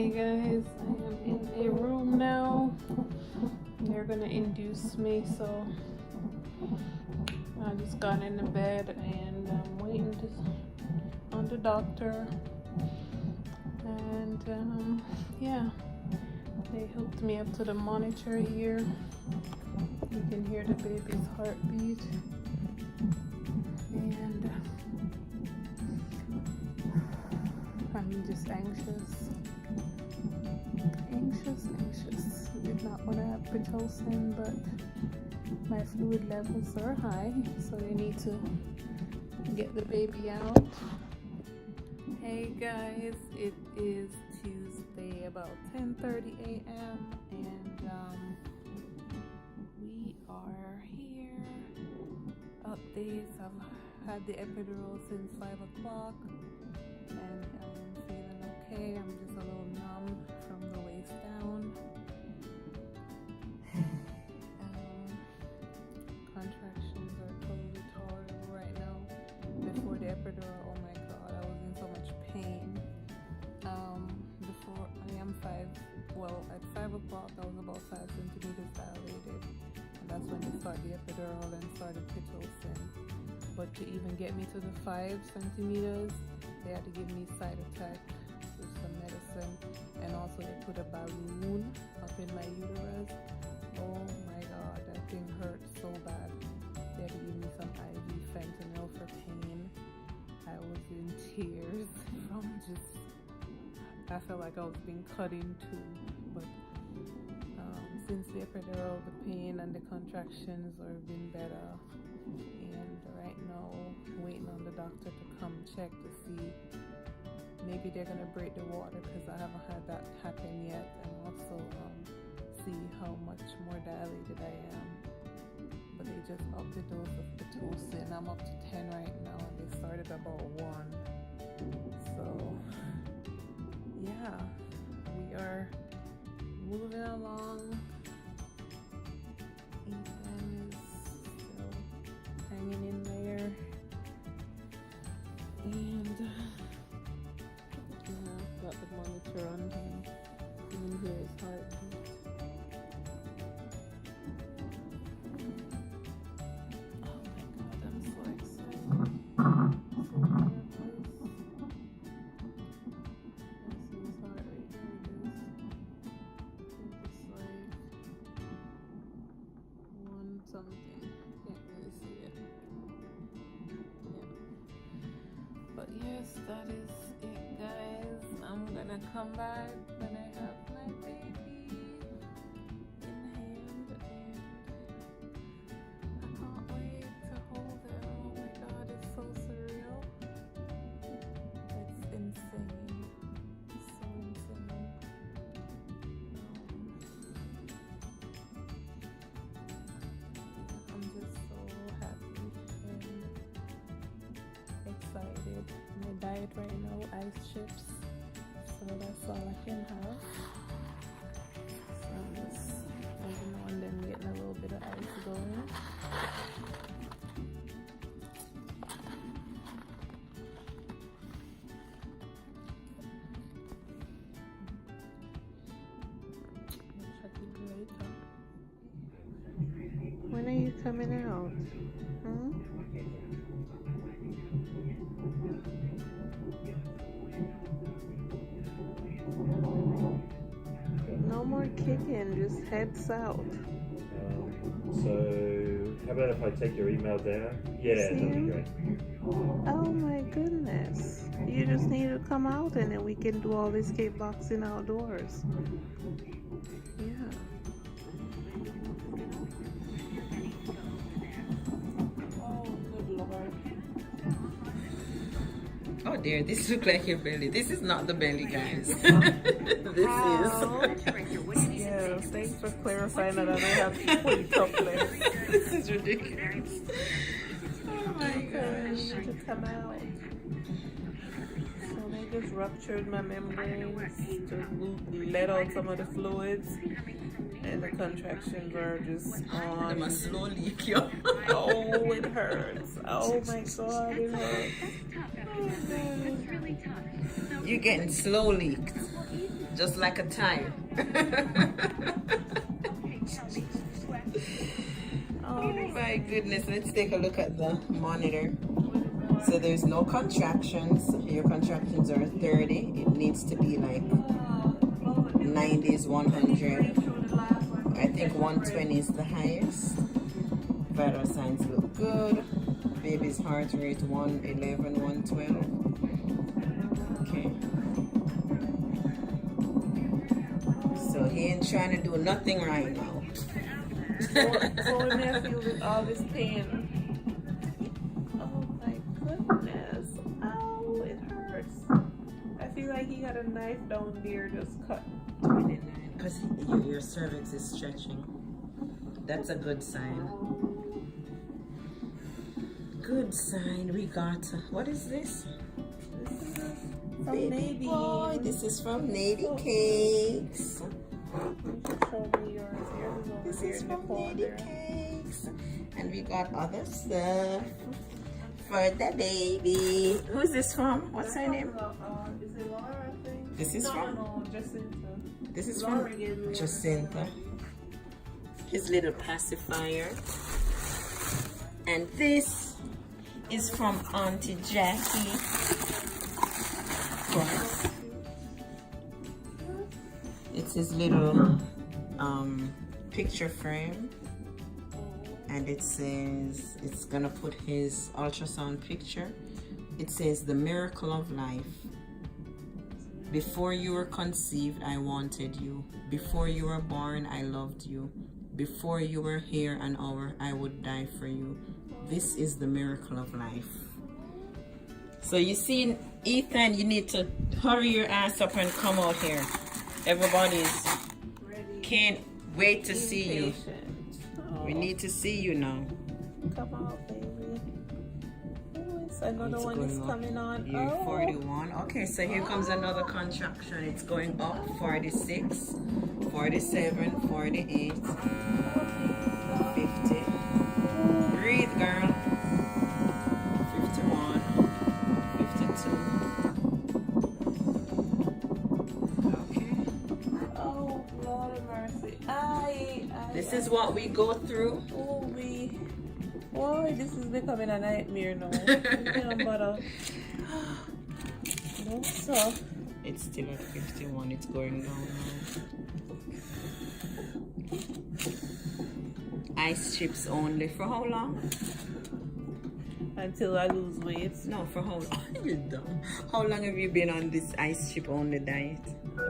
Hey guys, I am in a room now. They're gonna induce me, so I just got into bed and I'm waiting on the doctor. And yeah, they hooked me up to the monitor here. You can hear the baby's heartbeat. And I'm just anxious. Did not want to have Pitocin, but my fluid levels are high, so they need to get the baby out. Hey guys, it is Tuesday, about 10:30 a.m. and we are here. Updates: I've had the epidural since 5 o'clock, and I'm feeling okay. I'm just a little numb from the waist down. Contractions are totally tolerable right now. Before the epidural, oh my god, I was in so much pain. Before at 5 o'clock I was about 5 centimeters dilated, and that's when they started the epidural and started Pitocin. But to even get me to the 5 centimeters, they had to give me Cytotec with some medicine, and also they put a balloon up in my uterus. Oh my god, that thing hurt so bad. They had to give me some IV fentanyl for pain. I was in tears from I felt like I was being cut in two. But since the epidural, the pain and the contractions have been better. And right now, waiting on the doctor to come check to see. Maybe they're gonna break the water because I haven't had that happen yet, and also see how much more dilated I am. But they just upped the dose of Pitocin. I'm up to 10 right now, and they started about 1. So yeah, we are moving along. Ethan is still hanging in there, and I've got the monitor on him. You can hear his heartbeat. Oh my god, I'm so excited. So nervous. I see his heart rate. There it is. It's like 1 something. Can't really see it. Yeah. But yes, that is it, guys. I'm gonna come back when I have my baby in hand, and I can't wait to hold him. Oh my god, it's so surreal. It's insane. It's so insane. I'm just so happy and excited. My diet right now, ice chips. So that's all I can have. So I'm just every now and then getting a little bit of ice going. I'll check you later. When are you coming out? No more kicking, just head south. So, how about if I take your email down? Yeah, that'd be great. Oh my goodness. You just need to come out and then we can do all this kickboxing outdoors. Yeah. Oh, good lord. Oh dear, this looks like your belly. This is not the belly, guys. This Yeah, thanks for clarifying that I don't have fully tough legs. This is ridiculous. Oh my gosh. To come out. So they just ruptured my membranes to let out some of the fluids, and the contractions are just on. They must slow leak you. Oh, it hurts. Oh my god, it hurts. You're getting slow leaked. just like a time. Oh my goodness, let's take a look at the monitor. So there's no contractions. Your contractions are 30. It needs to be like 90s, 100. I think 120 is the highest. Vital signs look good. Baby's heart rate 111, 112. Okay. So he ain't trying to do nothing right now. So when I feel with all this pain. Oh my goodness. Ow, it hurts. I feel like he got a knife down there just cut. Because your cervix is stretching. That's a good sign. Good sign. We got, what is this? This is from Baby Navy. boy, this is from Nady Cakes. Show me yours. Yours is over This there is in the from corner. Nady Cakes. And we got other stuff for the baby. Who's this from? What's her name? Is it Laura, I think? This is from? No, Jacinta. This is Laura from gave me Jacinta. His little pacifier. And this is from Auntie Jackie. Yes. It's his little picture frame, and it says it's gonna put his ultrasound picture. It says the miracle of life. Before you were conceived, I wanted you. Before you were born, I loved you. Before you were here an hour, I would die for you. This is the miracle of life. So you see, Ethan, you need to hurry your ass up and come out here. Everybody's can't wait to see you. We need to see you now. Come out, baby. Oh, it's another It's one going is up. coming on. You're Oh. 41. Okay, so here comes another contraction. It's going up. 46, 47, 48, 50. Breathe, girl. 51, 52. Okay. Oh, Lord of mercy. This is what we go through. Oh, me. Boy, this is becoming a nightmare now. No, sir. It's still at 51. It's going down now. Ice chips only. For how long? Until I lose weight. No, for how long? You're dumb. How long have you been on this ice chip only diet?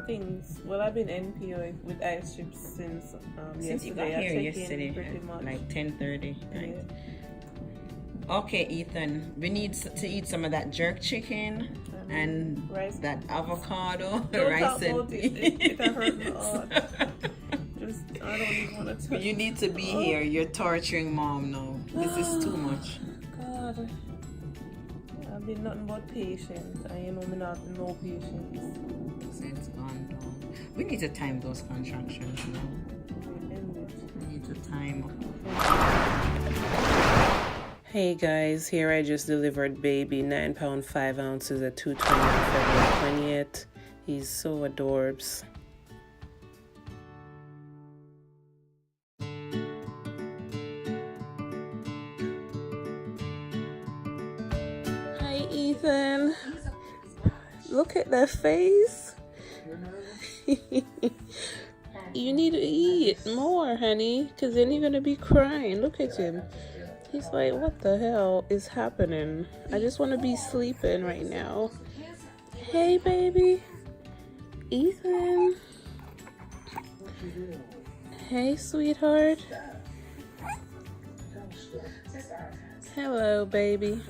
Things. Well, I've been NPO with ice chips since Since you yesterday. got here I've taken yesterday, pretty much. like 10:30, right? Yeah. Okay, Ethan, we need to eat some of that jerk chicken and rice. that avocado, Don't rice talk and about it. It hurt me hard. Just, I don't even want to touch. You need to be here. You're torturing mom now. This is too much. God, I've been nothing but patient. And you know me not no patience. So it's gone down. We need to time those contractions now. We need to time. Hey guys, here I just delivered baby 9 pounds 5 ounces at 2:20 on February 20th. He's so adorbs. Hi Ethan. Look at that face. You need to eat more, honey, because then you're gonna be crying. Look at him. He's like, what the hell is happening? I just want to be sleeping right now. Hey, baby. Ethan. Hey, sweetheart. Hello, baby.